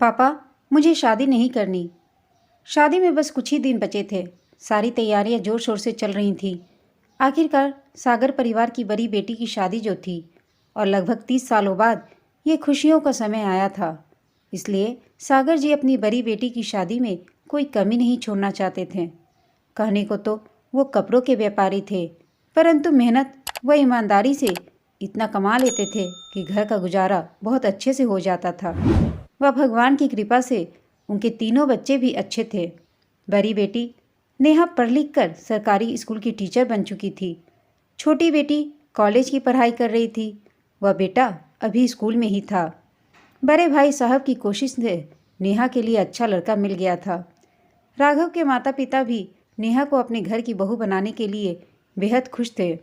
पापा, मुझे शादी नहीं करनी। शादी में बस कुछ ही दिन बचे थे। सारी तैयारियां जोर शोर से चल रही थीं। आखिरकार सागर परिवार की बड़ी बेटी की शादी जो थी, और लगभग 30 सालों बाद ये खुशियों का समय आया था। इसलिए सागर जी अपनी बड़ी बेटी की शादी में कोई कमी नहीं छोड़ना चाहते थे। कहने को तो वो कपड़ों के व्यापारी थे, परंतु मेहनत व ईमानदारी से इतना कमा लेते थे कि घर का गुजारा बहुत अच्छे से हो जाता था। वह भगवान की कृपा से उनके तीनों बच्चे भी अच्छे थे। बड़ी बेटी नेहा पढ़ लिख कर सरकारी स्कूल की टीचर बन चुकी थी। छोटी बेटी कॉलेज की पढ़ाई कर रही थी। वह बेटा अभी स्कूल में ही था। बड़े भाई साहब की कोशिश से नेहा के लिए अच्छा लड़का मिल गया था। राघव के माता पिता भी नेहा को अपने घर की बहू बनाने के लिए बेहद खुश थे।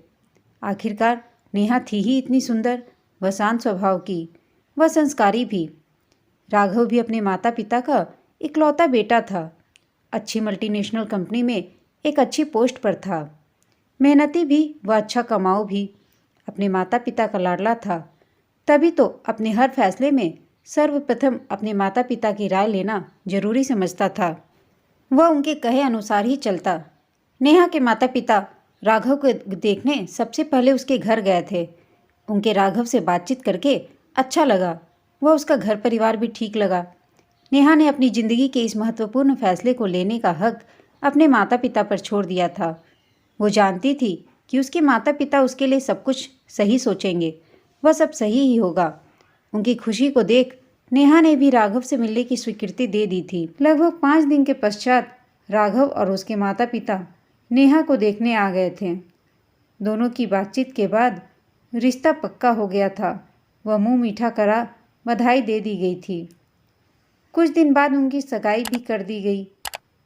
आखिरकार नेहा थी ही इतनी सुंदर व शांत स्वभाव की, वह संस्कारी भी। राघव भी अपने माता पिता का इकलौता बेटा था। अच्छी मल्टीनेशनल कंपनी में एक अच्छी पोस्ट पर था। मेहनती भी व अच्छा कमाऊ भी। अपने माता पिता का लाडला था। तभी तो अपने हर फैसले में सर्वप्रथम अपने माता पिता की राय लेना जरूरी समझता था। वह उनके कहे अनुसार ही चलता। नेहा के माता पिता राघव को देखने सबसे पहले उसके घर गए थे। उनके राघव से बातचीत करके अच्छा लगा। वह उसका घर परिवार भी ठीक लगा। नेहा ने अपनी ज़िंदगी के इस महत्वपूर्ण फैसले को लेने का हक अपने माता पिता पर छोड़ दिया था। वो जानती थी कि उसके माता पिता उसके लिए सब कुछ सही सोचेंगे। वह सब सही ही होगा। उनकी खुशी को देख नेहा ने भी राघव से मिलने की स्वीकृति दे दी थी। लगभग 5 दिन के पश्चात राघव और उसके माता पिता नेहा को देखने आ गए थे। दोनों की बातचीत के बाद रिश्ता पक्का हो गया था। वह मुंह मीठा करा बधाई दे दी गई थी। कुछ दिन बाद उनकी सगाई भी कर दी गई।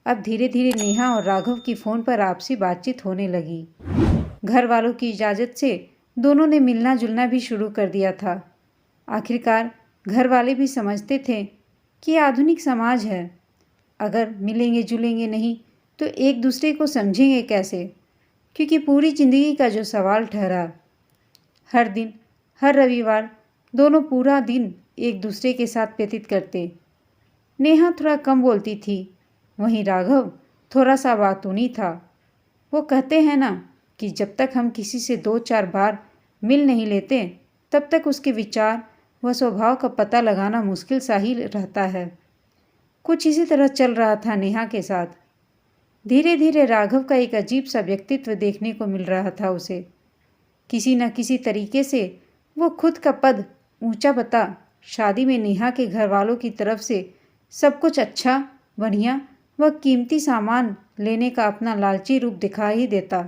अब धीरे धीरे नेहा और राघव की फ़ोन पर आपसी बातचीत होने लगी। घर वालों की इजाज़त से दोनों ने मिलना जुलना भी शुरू कर दिया था। आखिरकार घर वाले भी समझते थे कि ये आधुनिक समाज है। अगर मिलेंगे जुलेंगे नहीं तो एक दूसरे को समझेंगे कैसे, क्योंकि पूरी ज़िंदगी का जो सवाल ठहरा। हर दिन हर रविवार दोनों पूरा दिन एक दूसरे के साथ व्यतीत करते। नेहा थोड़ा कम बोलती थी, वहीं राघव थोड़ा सा बातूनी था। वो कहते हैं ना कि जब तक हम किसी से 2-4 बार मिल नहीं लेते तब तक उसके विचार व स्वभाव का पता लगाना मुश्किल सा ही रहता है। कुछ इसी तरह चल रहा था नेहा के साथ। धीरे धीरे राघव का एक अजीब सा व्यक्तित्व देखने को मिल रहा था उसे। किसी न किसी तरीके से वो खुद का पद ऊंचा बता शादी में नेहा के घर वालों की तरफ से सब कुछ अच्छा, बढ़िया व कीमती सामान लेने का अपना लालची रूप दिखा ही देता।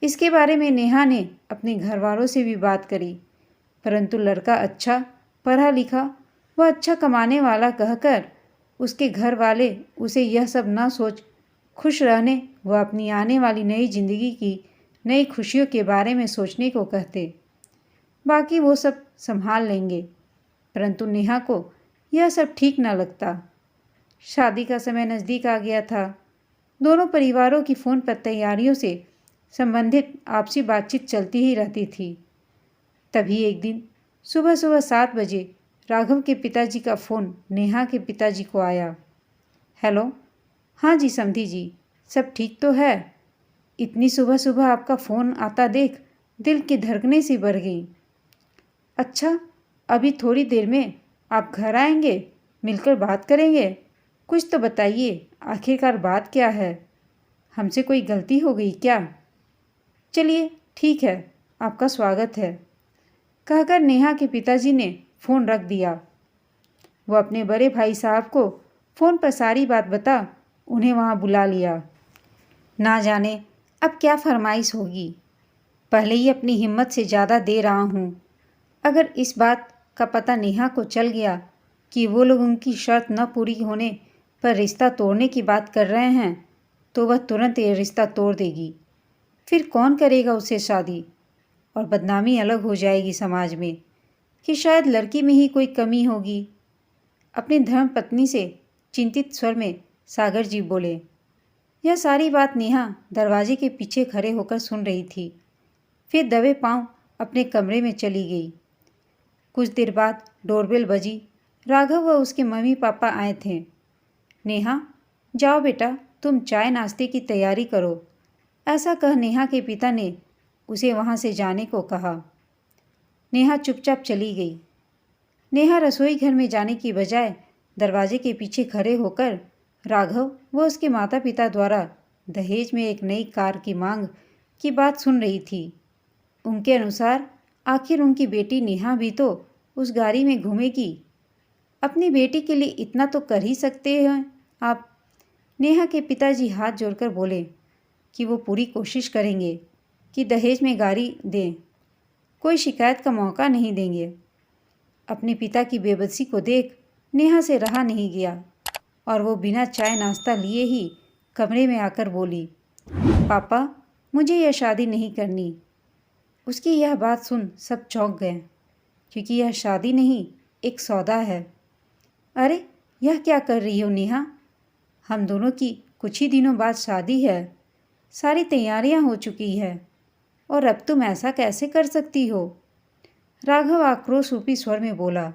इसके बारे में नेहा ने अपने घर वालों से भी बात करी, परंतु लड़का अच्छा, पढ़ा लिखा व अच्छा कमाने वाला कहकर उसके घर वाले उसे यह सब न सोच खुश रहने व अपनी आने वाली नई जिंदगी की नई खुशियों के बारे में सोचने को कहते। बाकी वो सब संभाल लेंगे। परंतु नेहा को यह सब ठीक न लगता। शादी का समय नज़दीक आ गया था। दोनों परिवारों की फ़ोन पर तैयारियों से संबंधित आपसी बातचीत चलती ही रहती थी। तभी एक दिन सुबह सुबह 7 बजे राघव के पिताजी का फ़ोन नेहा के पिताजी को आया। हेलो, हाँ जी समधी जी, सब ठीक तो है? इतनी सुबह सुबह आपका फ़ोन आता देख दिल की धड़कनें सी बढ़ गई। अच्छा, अभी थोड़ी देर में आप घर आएंगे, मिलकर बात करेंगे? कुछ तो बताइए, आखिरकार बात क्या है? हमसे कोई गलती हो गई क्या? चलिए ठीक है, आपका स्वागत है, कहकर नेहा के पिताजी ने फ़ोन रख दिया। वो अपने बड़े भाई साहब को फ़ोन पर सारी बात बता उन्हें वहाँ बुला लिया। ना जाने अब क्या फरमाइश होगी। पहले ही अपनी हिम्मत से ज़्यादा दे रहा हूँ। अगर इस बात का पता नेहा को चल गया कि वो लोग उनकी शर्त न पूरी होने पर रिश्ता तोड़ने की बात कर रहे हैं तो वह तुरंत ये रिश्ता तोड़ देगी। फिर कौन करेगा उससे शादी, और बदनामी अलग हो जाएगी समाज में कि शायद लड़की में ही कोई कमी होगी। अपनी धर्मपत्नी से चिंतित स्वर में सागर जी बोले। यह सारी बात नेहा दरवाजे के पीछे खड़े होकर सुन रही थी। फिर दबे पांव अपने कमरे में चली गई। कुछ देर बाद डोरबेल बजी राघव व उसके मम्मी पापा आए थे। नेहा, जाओ बेटा, तुम चाय नाश्ते की तैयारी करो। ऐसा कह नेहा के पिता ने उसे वहाँ से जाने को कहा। नेहा चुपचाप चली गई। नेहा रसोई घर में जाने की बजाय दरवाजे के पीछे खड़े होकर राघव व उसके माता पिता द्वारा दहेज में एक नई कार की मांग की बात सुन रही थी। उनके अनुसार आखिर उनकी बेटी नेहा भी तो उस गाड़ी में घूमेगी। अपनी बेटी के लिए इतना तो कर ही सकते हैं आप। नेहा के पिताजी हाथ जोड़कर बोले कि वो पूरी कोशिश करेंगे कि दहेज में गाड़ी दें, कोई शिकायत का मौका नहीं देंगे। अपने पिता की बेबसी को देख नेहा से रहा नहीं गया और वो बिना चाय नाश्ता लिए ही कमरे में आकर बोली, पापा, मुझे यह शादी नहीं करनी। उसकी यह बात सुन सब चौंक गए, क्योंकि यह शादी नहीं, एक सौदा है। अरे, यह क्या कर रही हो नेहा? हम दोनों की कुछ ही दिनों बाद शादी है, सारी तैयारियां हो चुकी है और अब तुम ऐसा कैसे कर सकती हो? राघव आक्रोश रूपी स्वर में बोला।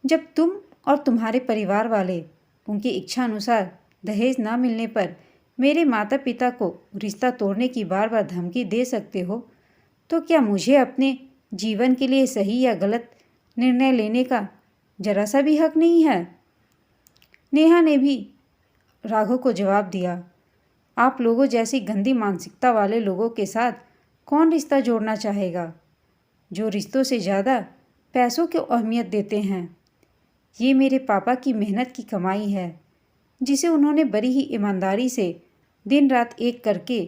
जब तुम और तुम्हारे परिवार वाले उनकी इच्छा अनुसार दहेज ना मिलने पर मेरे माता पिता को रिश्ता तोड़ने की बार बार धमकी दे सकते हो, तो क्या मुझे अपने जीवन के लिए सही या गलत निर्णय लेने का जरा सा भी हक नहीं है? नेहा ने भी राघव को जवाब दिया, आप लोगों जैसी गंदी मानसिकता वाले लोगों के साथ कौन रिश्ता जोड़ना चाहेगा, जो रिश्तों से ज़्यादा पैसों को अहमियत देते हैं। ये मेरे पापा की मेहनत की कमाई है, जिसे उन्होंने बड़ी ही ईमानदारी से दिन रात एक करके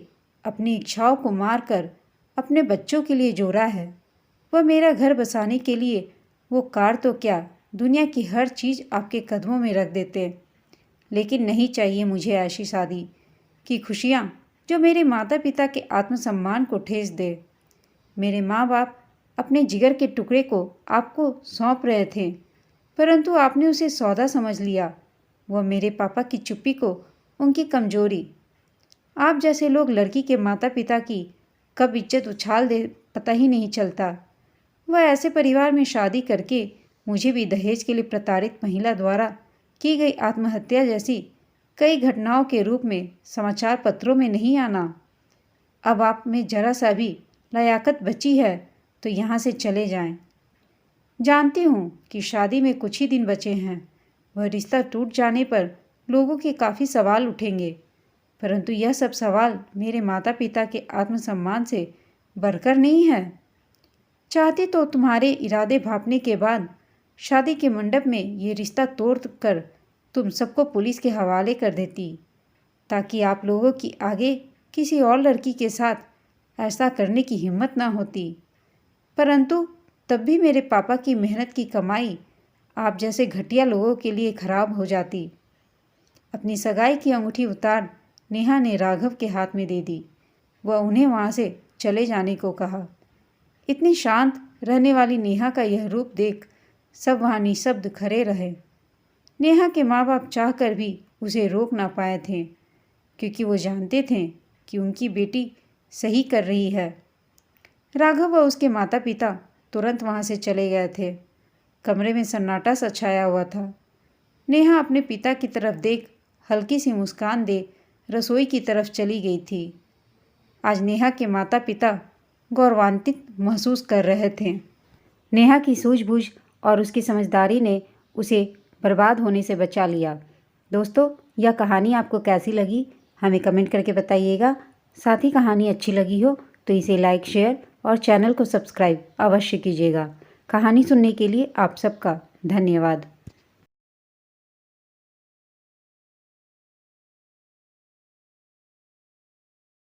अपनी इच्छाओं को मार कर अपने बच्चों के लिए जोड़ा है। वह मेरा घर बसाने के लिए वो कार तो क्या, दुनिया की हर चीज़ आपके कदमों में रख देते। लेकिन नहीं चाहिए मुझे ऐसी शादी की खुशियाँ जो मेरे माता पिता के आत्मसम्मान को ठेस दे। मेरे माँ बाप अपने जिगर के टुकड़े को आपको सौंप रहे थे, परंतु आपने उसे सौदा समझ लिया। वह मेरे पापा की चुप्पी को उनकी कमजोरी। आप जैसे लोग लड़की के माता पिता की कब इज्जत उछाल दे पता ही नहीं चलता। वह ऐसे परिवार में शादी करके मुझे भी दहेज के लिए प्रताड़ित महिला द्वारा की गई आत्महत्या जैसी कई घटनाओं के रूप में समाचार पत्रों में नहीं आना। अब आप में जरा सा भी लायकत बची है तो यहाँ से चले जाएं। जानती हूँ कि शादी में कुछ ही दिन बचे हैं। वह रिश्ता टूट जाने पर लोगों के काफ़ी सवाल उठेंगे, परंतु यह सब सवाल मेरे माता पिता के आत्मसम्मान से बढ़कर नहीं है। चाहती तो तुम्हारे इरादे भांपने के बाद शादी के मंडप में ये रिश्ता तोड़ कर तुम सबको पुलिस के हवाले कर देती, ताकि आप लोगों की आगे किसी और लड़की के साथ ऐसा करने की हिम्मत ना होती। परंतु तब भी मेरे पापा की मेहनत की कमाई आप जैसे घटिया लोगों के लिए खराब हो जाती। अपनी सगाई की अंगूठी उतार नेहा ने राघव के हाथ में दे दी। वह उन्हें वहाँ से चले जाने को कहा। इतनी शांत रहने वाली नेहा का यह रूप देख सब वहाँ निशब्द खड़े रहे। नेहा के माँ बाप चाहकर भी उसे रोक ना पाए थे, क्योंकि वो जानते थे कि उनकी बेटी सही कर रही है। राघव व उसके माता पिता तुरंत वहाँ से चले गए थे। कमरे में सन्नाटा सा छाया हुआ था। नेहा अपने पिता की तरफ देख हल्की सी मुस्कान दे रसोई की तरफ चली गई थी। आज नेहा के माता पिता गौरवान्वित महसूस कर रहे थे। नेहा की सूझबूझ और उसकी समझदारी ने उसे बर्बाद होने से बचा लिया। दोस्तों, यह कहानी आपको कैसी लगी हमें कमेंट करके बताइएगा। साथ ही कहानी अच्छी लगी हो तो इसे लाइक, शेयर और चैनल को सब्सक्राइब अवश्य कीजिएगा। कहानी सुनने के लिए आप सबका धन्यवाद।